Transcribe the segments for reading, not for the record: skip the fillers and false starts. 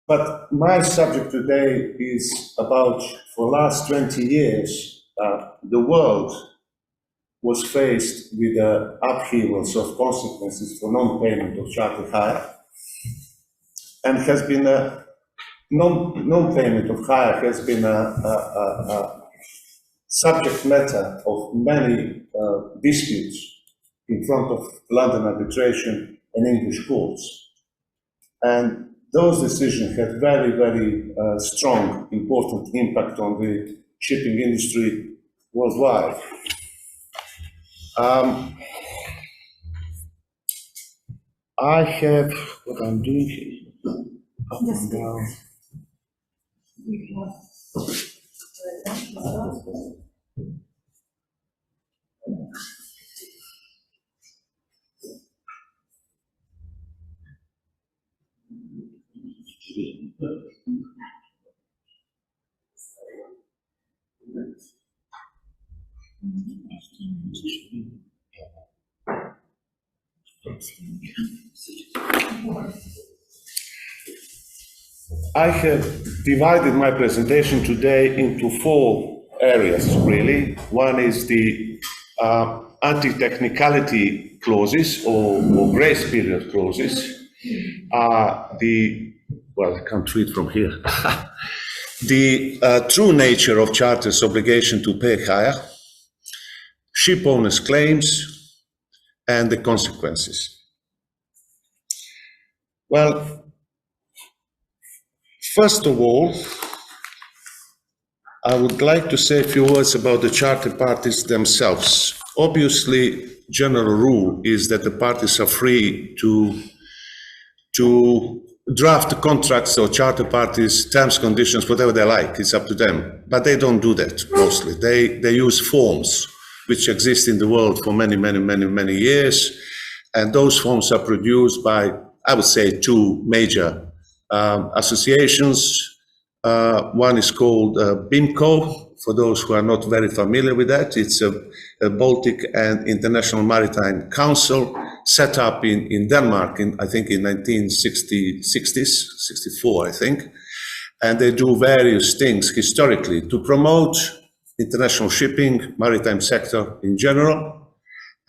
But my subject today is about, for the last 20 years, the world was faced with upheavals of consequences for non-payment of charter hire, and has been a non-payment of hire has been a subject matter of many disputes in front of London arbitration and English courts. And those decisions had very, very strong, important impact on the shipping industry worldwide. I have what I'm doing here. Up and down. I have divided my presentation today into 4 areas, really. One is the anti-technicality clauses or grace period clauses. Well, I can't read from here. The true nature of charter's obligation to pay hire, ship owners' claims, and the consequences. Well, first of all, I would like to say a few words about the charter parties themselves. Obviously, general rule is that the parties are free to draft contracts or charter parties, terms, conditions, whatever they like. It's up to them. But they don't do that mostly. They use forms which exist in the world for many, many, many, many years. And those forms are produced by, I would say, 2 major associations. One is called BIMCO, for those who are not very familiar with that. It's a Baltic and International Maritime Council set up in Denmark, I think in 1960s, 64, I think. And they do various things historically to promote international shipping, maritime sector in general.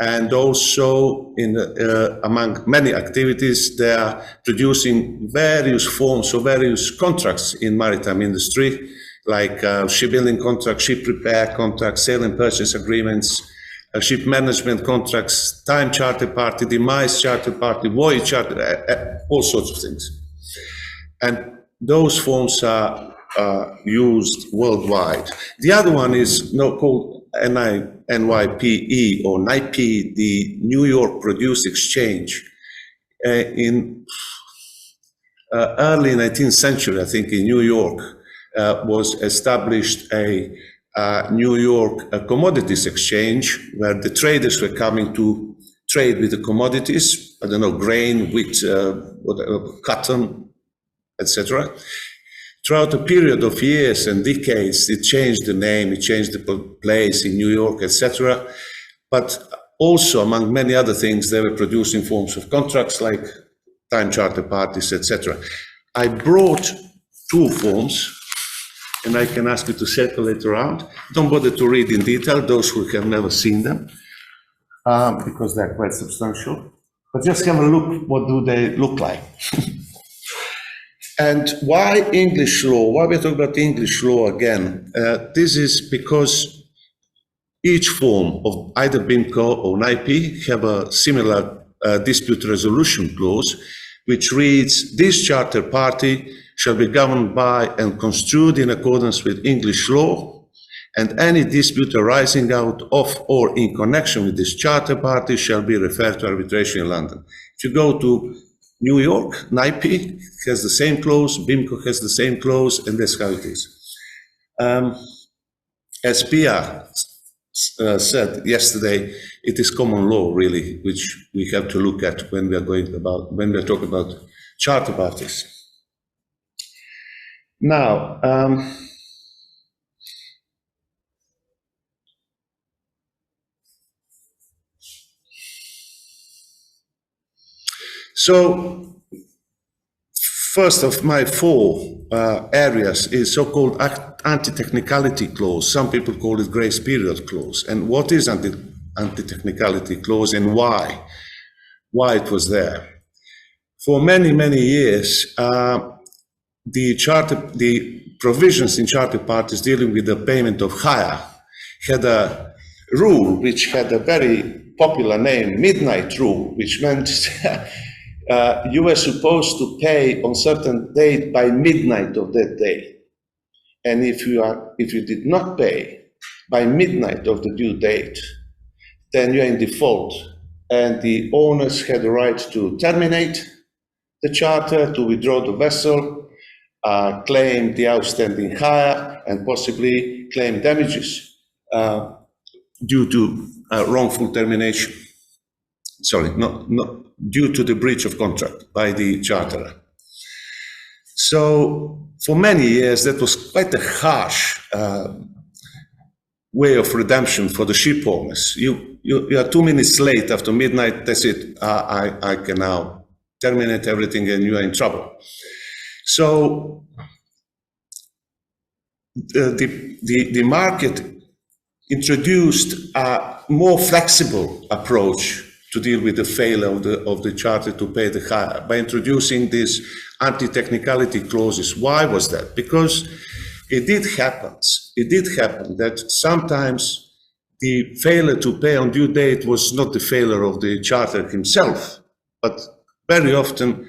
And also, among many activities, they are producing various forms of various contracts in maritime industry, like shipbuilding contracts, ship repair contracts, sale and purchase agreements, ship management contracts, time charter party, demise charter party, voyage charter, all sorts of things. And those forms are used worldwide. The other one is called NYPE or NYPE, the New York Produce Exchange. In early 19th century, I think, in New York, was established a New York commodities exchange where the traders were coming to trade with the commodities, I don't know, grain, wheat, cotton, etc. Throughout a period of years and decades, it changed the name, it changed the place in New York, etc. But also, among many other things, they were producing forms of contracts like time charter parties, etc. I brought 2 forms, and I can ask you to circulate around. Don't bother to read in detail, those who have never seen them, because they're quite substantial. But just have a look, what do they look like? And why English law? Why we're talking about English law again? This is because each form of either BIMCO or NIP have a similar dispute resolution clause, which reads, this charter party shall be governed by and construed in accordance with English law, and any dispute arising out of or in connection with this charter party shall be referred to arbitration in London. If you go to New York, NIP has the same clause, BIMCO has the same clause, and that's how it is. As Pia said yesterday, it is common law, really, which we have to look at when we are talking about charter parties. Now, so first of my four areas is so-called anti-technicality clause. Some people call it grace period clause. And what is anti-technicality clause and why? Why it was there? For many, many years, the provisions in charter parties dealing with the payment of hire had a rule which had a very popular name, midnight rule, which meant you were supposed to pay on certain date by midnight of that day. And if you did not pay by midnight of the due date, then you're in default. And the owners had the right to terminate the charter, to withdraw the vessel, claim the outstanding hire, and possibly claim damages due to wrongful termination. Sorry, not due to the breach of contract by the charterer. So for many years, that was quite a harsh way of redemption for the ship owners. You are 2 minutes late after midnight, that's it, I can now terminate everything and you are in trouble. So the market introduced a more flexible approach to deal with the failure of the charter to pay the hire by introducing these anti-technicality clauses. Why was that? Because it did happen that sometimes the failure to pay on due date was not the failure of the charter himself, but very often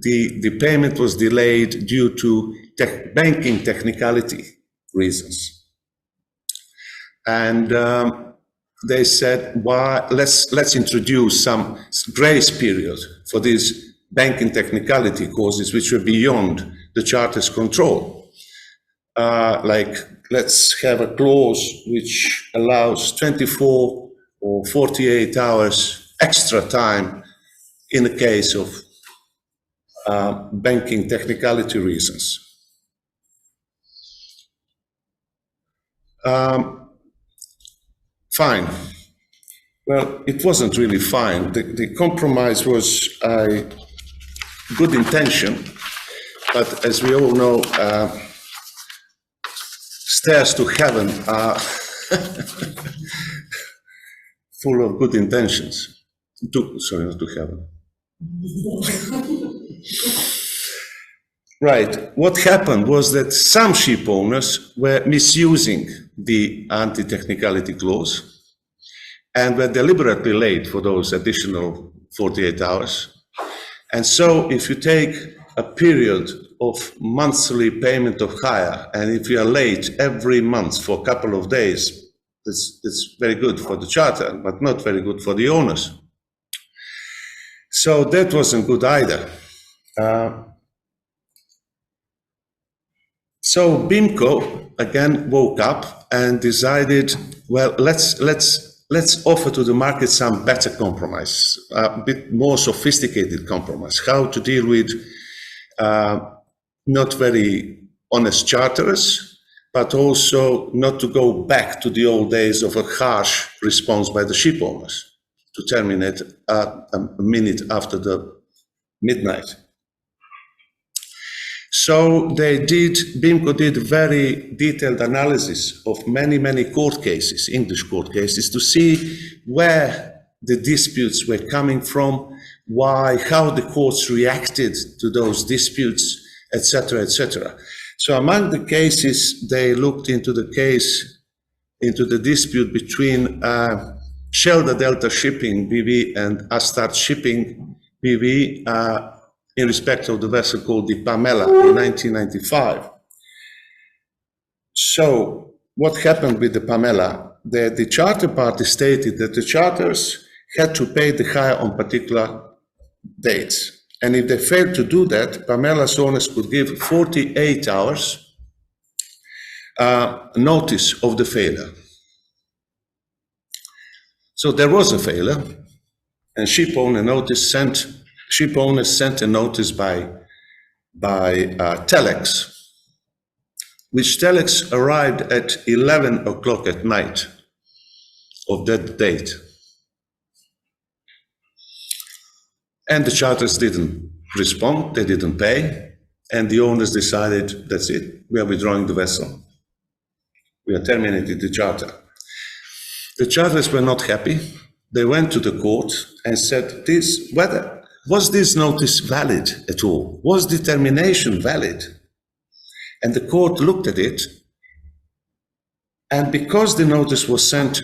the payment was delayed due to banking technicality reasons. And they said, "Why? Let's introduce some grace period for these banking technicality causes which were beyond the charter's control. Like, let's have a clause which allows 24 or 48 hours extra time in the case of banking technicality reasons." Fine. Well, it wasn't really fine. The compromise was a good intention, but as we all know, stairs to heaven are full of good intentions. Sorry, not to heaven. Right. What happened was that some ship owners were misusing the anti-technicality clause and were deliberately late for those additional 48 hours. And so if you take a period of monthly payment of hire, and if you are late every month for a couple of days, that's very good for the charter, but not very good for the owners. So that wasn't good either. So BIMCO again woke up and decided, well, let's offer to the market some better compromise, a bit more sophisticated compromise, how to deal with not very honest charterers, but also not to go back to the old days of a harsh response by the ship owners to terminate a minute after the midnight. So BIMCO did very detailed analysis of many court cases, English court cases, to see where the disputes were coming from, why, how the courts reacted to those disputes, etc., etc. So among the cases, they looked into the dispute between Shelda Delta Shipping BV and Astart Shipping BV in respect of the vessel called the Pamela in 1995. So what happened with the Pamela? The charter party stated that the charters had to pay the hire on particular dates. And if they failed to do that, Pamela's owners could give 48 hours notice of the failure. So there was a failure, and ship owners sent a notice by telex, which telex arrived at 11 o'clock at night of that date. And the charters didn't respond, they didn't pay, and the owners decided, that's it, we are withdrawing the vessel. We are terminating the charter. The charters were not happy. They went to the court and said, was this notice valid at all? Was the termination valid? And the court looked at it, and because the notice was sent,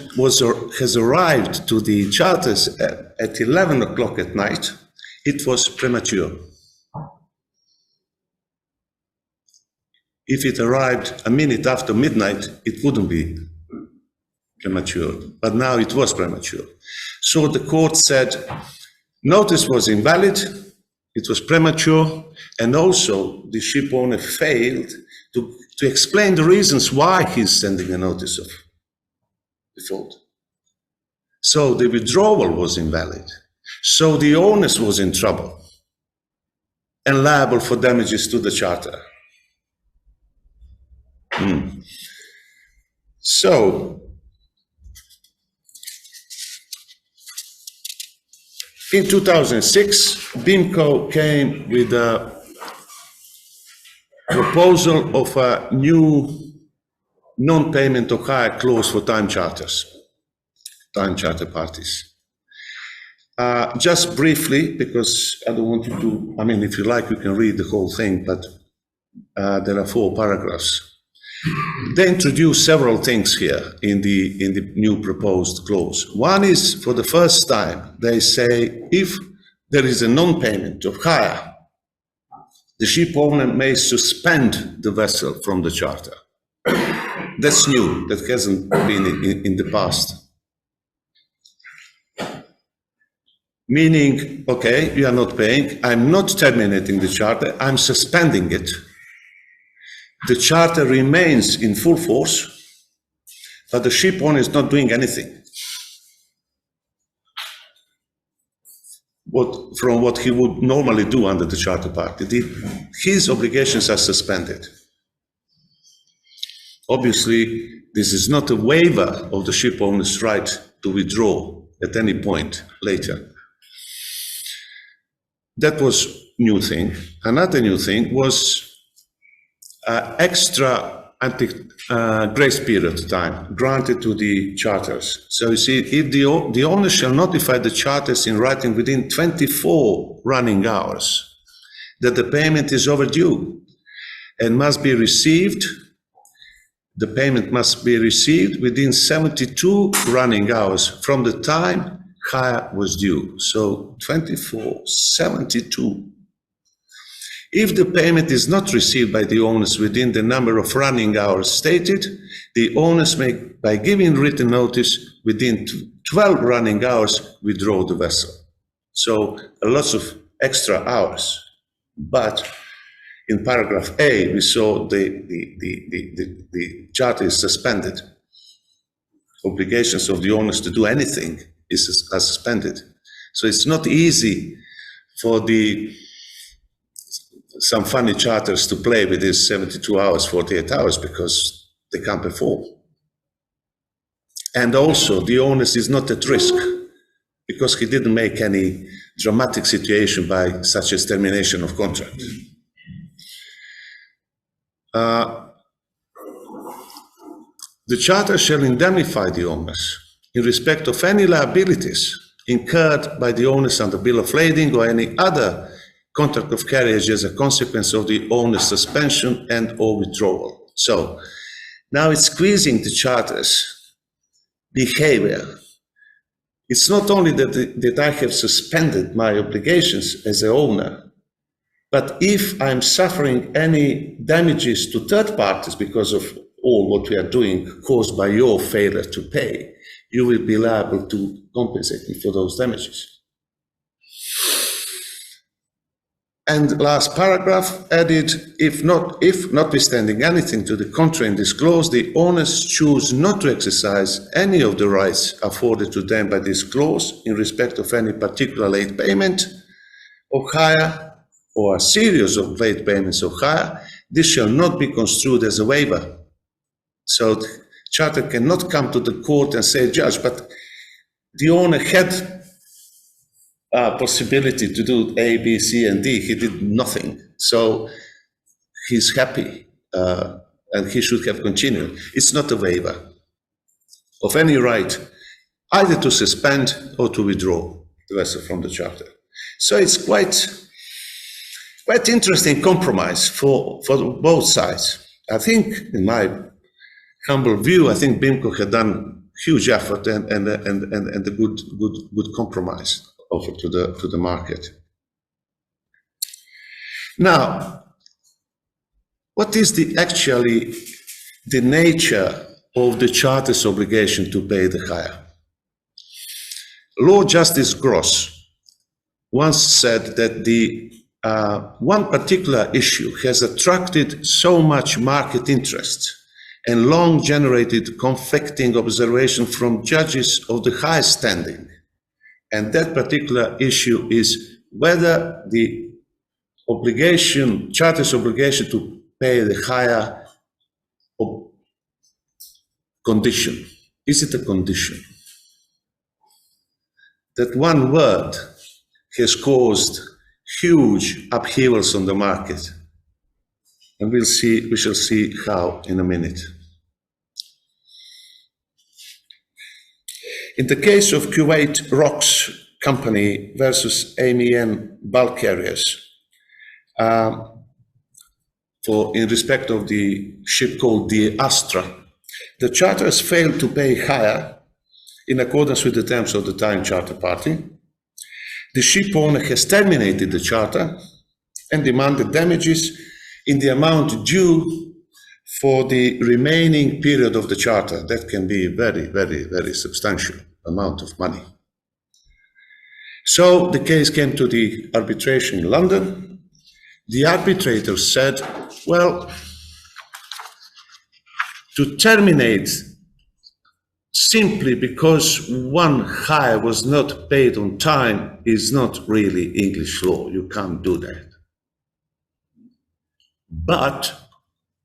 has arrived to the charters at 11 o'clock at night, it was premature. If it arrived a minute after midnight, it wouldn't be premature, but now it was premature. So the court said, notice was invalid, it was premature, and also the ship owner failed to explain the reasons why he's sending a notice of default. So the withdrawal was invalid. So the owners was in trouble and liable for damages to the charter. So, in 2006, BIMCO came with a proposal of a new non-payment of hire clause for time charter parties. Just briefly, because I don't want you to, I mean, if you like, you can read the whole thing, but there are 4 paragraphs. They introduce several things here in the new proposed clause. One is, for the first time, they say if there is a non-payment of hire, the ship owner may suspend the vessel from the charter. That's new, that hasn't been in the past. Meaning, okay, you are not paying, I'm not terminating the charter, I'm suspending it. The charter remains in full force, but the ship owner is not doing anything from what he would normally do under the charter party. His obligations are suspended. Obviously, this is not a waiver of the ship owner's right to withdraw at any point later. That was new thing. Another new thing was extra grace period time granted to the charters. So you see, if the owner shall notify the charters in writing within 24 running hours that the payment is overdue and must be received, the payment must be received within 72 running hours from the time hire was due. So 24, 72. If the payment is not received by the owners within the number of running hours stated, the owners may, by giving written notice within 12 running hours, withdraw the vessel. So lots of extra hours. But in paragraph A, we saw the charter is suspended. Obligations of the owners to do anything are suspended. So it's not easy for some funny charters to play with this 72 hours, 48 hours, because they can't perform. And also, the owners is not at risk, because he didn't make any dramatic situation by such as termination of contract. The charter shall indemnify the owners in respect of any liabilities incurred by the owners under bill of lading or any other contract of carriage as a consequence of the owner's suspension and or withdrawal. So now it's squeezing the charter's behavior. It's not only that I have suspended my obligations as an owner, but if I'm suffering any damages to third parties because of all what we are doing caused by your failure to pay, you will be liable to compensate me for those damages. And last paragraph added, if notwithstanding anything to the contrary in this clause, the owners choose not to exercise any of the rights afforded to them by this clause in respect of any particular late payment of hire or a series of late payments of hire, this shall not be construed as a waiver. So the charter cannot come to the court and say, Judge, but the owner had possibility to do A, B, C, and D. He did nothing. So he's happy, and he should have continued. It's not a waiver of any right either to suspend or to withdraw the vessel from the charter. So it's quite interesting compromise for both sides. I think, in my humble view, I think BIMCO had done huge effort and a good compromise offer to the market. Now, what is actually the nature of the charter's obligation to pay the hire? Lord Justice Gross once said that the one particular issue has attracted so much market interest and long generated conflicting observation from judges of the highest standing. And that particular issue is whether the charter's obligation to pay the hire condition. Is it a condition? That one word has caused huge upheavals on the market. And we shall see how in a minute. In the case of Kuwait Rocks Company versus AMEN bulk carriers, in respect of the ship called the Astra, the charters failed to pay hire in accordance with the terms of the time charter party. The ship owner has terminated the charter and demanded damages in the amount due for the remaining period of the charter. That can be a very, very, very substantial amount of money. So the case came to the arbitration in London. The arbitrator said, well, to terminate simply because one hire was not paid on time is not really English law. You can't do that. But,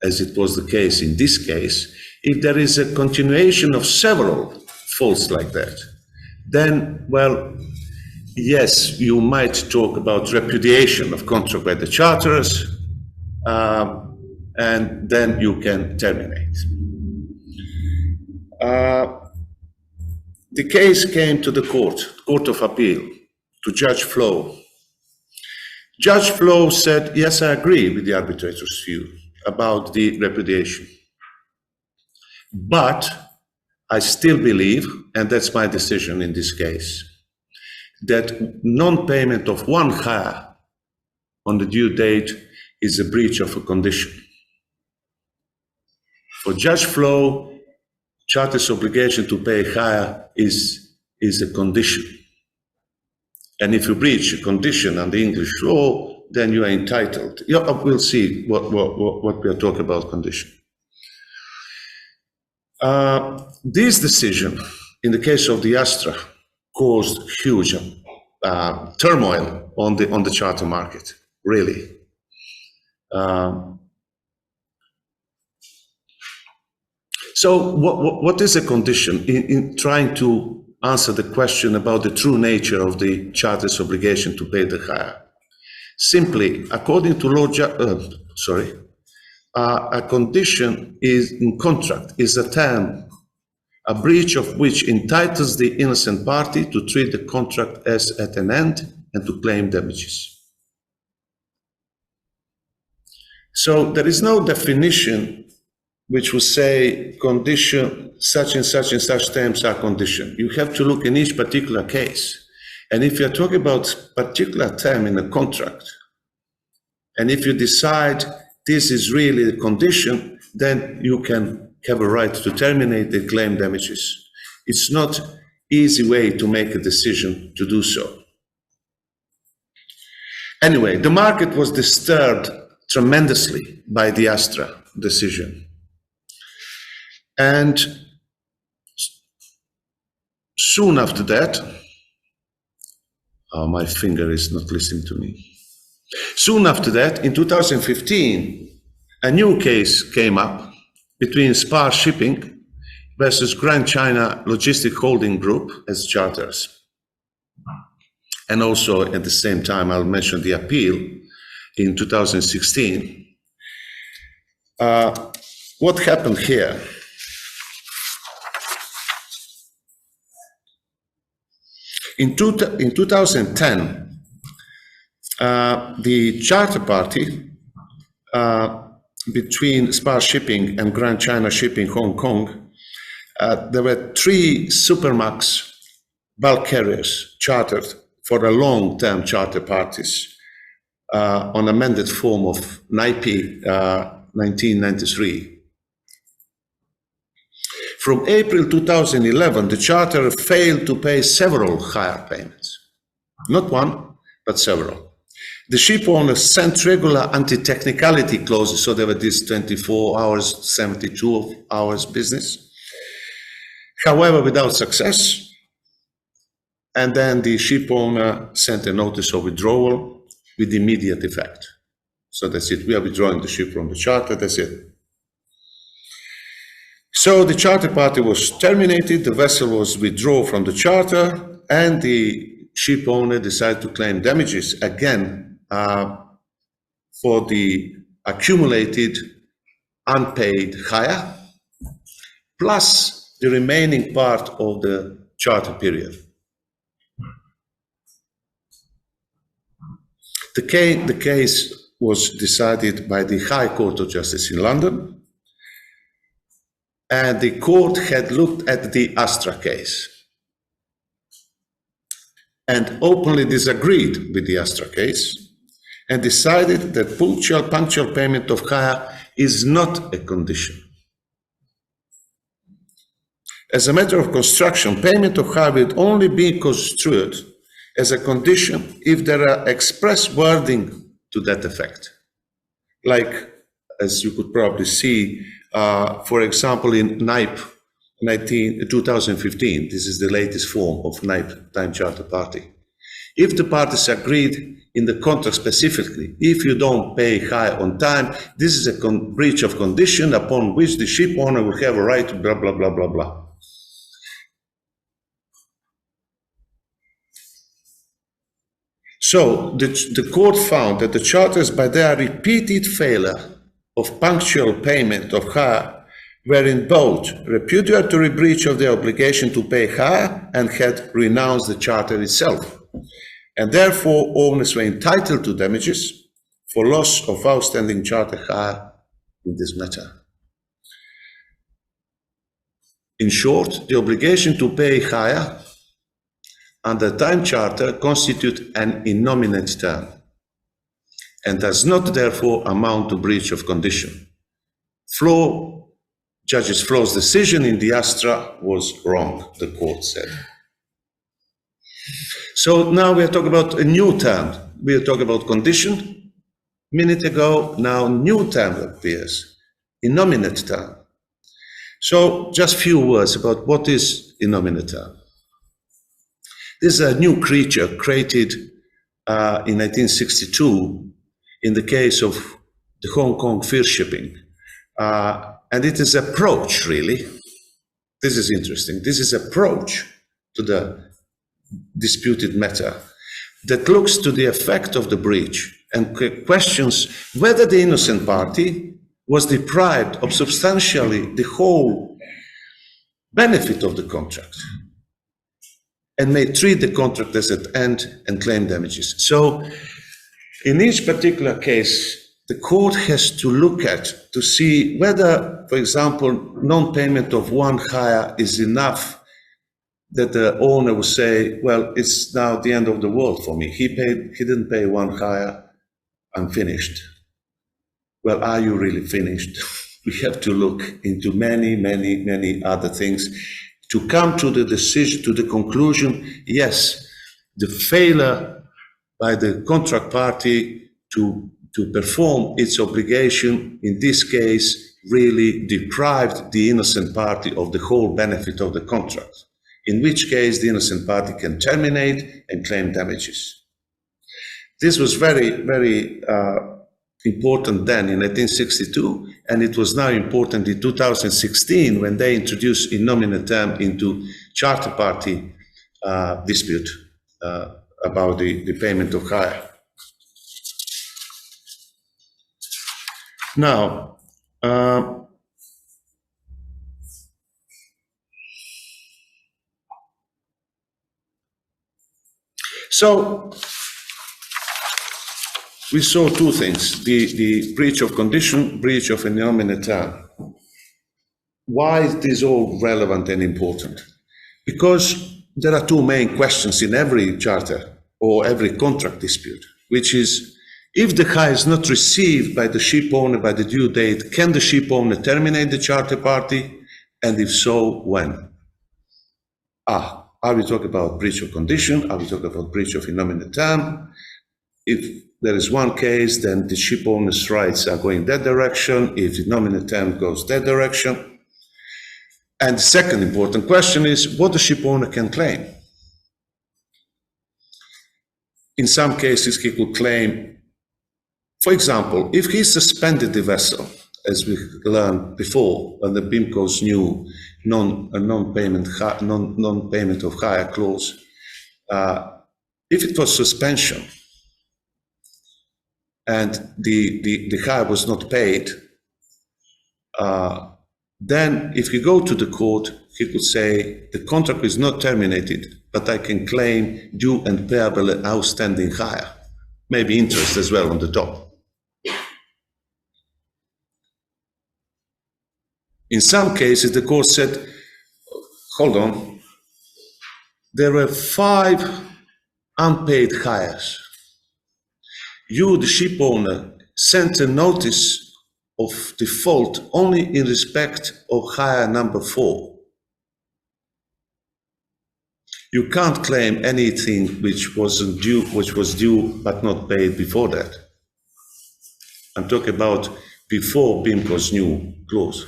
as it was the case in this case, if there is a continuation of several faults like that, then, well, yes, you might talk about repudiation of contract by the charterers, and then you can terminate. The case came to the Court of Appeal, to Judge Flo. Judge Flo said, yes, I agree with the arbitrator's view about the repudiation. But I still believe, and that's my decision in this case, that non-payment of one hire on the due date is a breach of a condition. For Judge Flo, charter's obligation to pay hire is a condition. And if you breach a condition under English law, then you are entitled. Yeah, we'll see what we are talking about condition. This decision, in the case of the Astra, caused huge turmoil on the charter market, really. So what is a condition? In trying to answer the question about the true nature of the charter's obligation to pay the hire. Simply, according to law, a condition in contract is a term, a breach of which entitles the innocent party to treat the contract as at an end and to claim damages. So there is no definition which will say condition, such and such and such terms are condition. You have to look in each particular case. And if you're talking about particular term in a contract, and if you decide this is really the condition, then you can have a right to terminate and claim damages. It's not an easy way to make a decision to do so. Anyway, the market was disturbed tremendously by the Astra decision. And soon after that, my finger is not listening to me. Soon after that, in 2015, a new case came up between Spar Shipping versus Grand China Logistic Holding Group as charters. And also at the same time, I'll mention the appeal in 2016. What happened here? In 2010, the Charter Party between Spar Shipping and Grand China Shipping Hong Kong, there were 3 Supermax bulk carriers chartered for a long-term charter parties on amended form of NIPE 1993. From April 2011, the charter failed to pay several hire payments. Not one, but several. The ship owners sent regular anti-technicality clauses, so there were this 24 hours, 72 hours business. However, without success. And then the ship owner sent a notice of withdrawal with immediate effect. So that's it. We are withdrawing the ship from the charter. That's it. So the charter party was terminated. The vessel was withdrawn from the charter, and the ship owner decided to claim damages again for the accumulated unpaid hire, plus the remaining part of the charter period. The case was decided by the High Court of Justice in London, and the court had looked at the Astra case and openly disagreed with the Astra case and decided that punctual payment of hire is not a condition. As a matter of construction, payment of hire will only be construed as a condition if there are express wording to that effect. Like, as you could probably see, for example, in NIPE 2015, this is the latest form of NIPE Time Charter Party. If the parties agreed in the contract specifically, if you don't pay hire on time, this is a breach of condition upon which the ship owner will have a right to blah, blah, blah, blah, blah. So the court found that the charters, by their repeated failure of punctual payment of hire, were in both repudiatory breach of their obligation to pay hire and had renounced the charter itself. And therefore, owners were entitled to damages for loss of outstanding charter hire in this matter. In short, the obligation to pay hire under time charter constitute an innominate term and does not therefore amount to breach of condition. Judge Flaw's decision in the Astra was wrong, the court said. So now we are talking about a new term. We are talking about condition. Minute ago, now new term appears, innominate term. So just few words about what is innominate term. This is a new creature created in 1962 in the case of the Hong Kong fur shipping. And it is approach, really. This is interesting. This is approach to the disputed matter that looks to the effect of the breach and questions whether the innocent party was deprived of substantially the whole benefit of the contract and may treat the contract as at end and claim damages. So in each particular case, the court has to look at to see whether, for example, non-payment of one hire is enough that the owner will say, well, it's now the end of the world for me. He didn't pay one hire, I'm finished. Well, are you really finished? We have to look into many, many, many other things to come to the decision, to the conclusion, yes, the failure by the contract party to perform its obligation, in this case, really deprived the innocent party of the whole benefit of the contract, in which case the innocent party can terminate and claim damages. This was very, very important then in 1962, and it was now important in 2016 when they introduced innominate term into charter party dispute about the payment of hire. Now, so we saw two things, the breach of condition, breach of innominate term. Why is this all relevant and important? Because there are two main questions in every charter or every contract dispute, which is, if the hire is not received by the ship owner by the due date, can the ship owner terminate the charter party? And if so, when? Are we talking about breach of condition? Are we talking about breach of innominate term? If there is one case, then the ship owner's rights are going that direction. If the innominate term goes that direction. And the second important question is what the ship owner can claim. In some cases, he could claim, for example, if he suspended the vessel, as we learned before, on the BIMCO's new non-payment of hire clause, if it was suspension and the hire was not paid, then if you go to the court, he could say, the contract is not terminated, but I can claim due and payable and outstanding hire, maybe interest as well on the top. In some cases, the court said, hold on, there were 5 unpaid hires. You, the ship owner, sent a notice of default only in respect of hire number 4. You can't claim anything which was due but not paid before that. I'm talking about before BIMCO's new clause.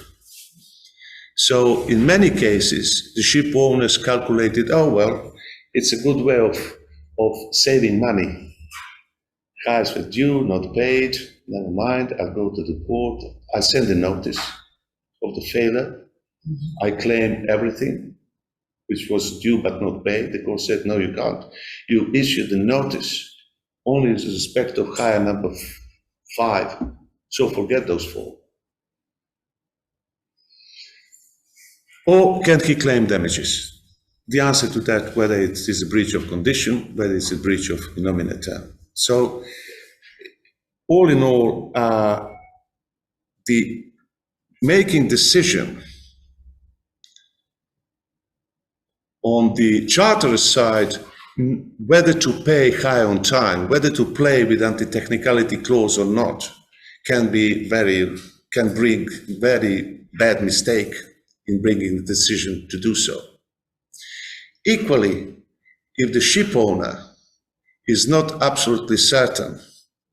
So in many cases, the ship owners calculated, oh well, it's a good way of saving money. Hires were due, not paid, never mind, I'll go to the court, I send a notice of the failure, I claim everything which was due but not paid. The court said, no, you can't. You issued a notice only in respect of hire number 5, so forget those 4. Or can he claim damages? The answer to that, whether it is a breach of condition, whether it's a breach of innominate term. So, all in all, the making decision on the charterer side, whether to pay hire on time, whether to play with anti-technicality clause or not, can bring very bad mistake in bringing the decision to do so. Equally, if the ship owner is not absolutely certain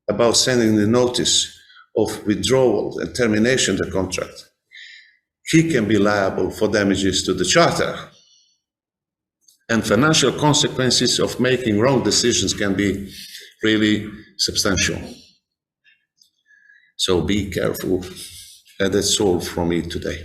about sending the notice of withdrawal and termination of the contract, he can be liable for damages to the charter. And financial consequences of making wrong decisions can be really substantial. So be careful. And that's all from me today.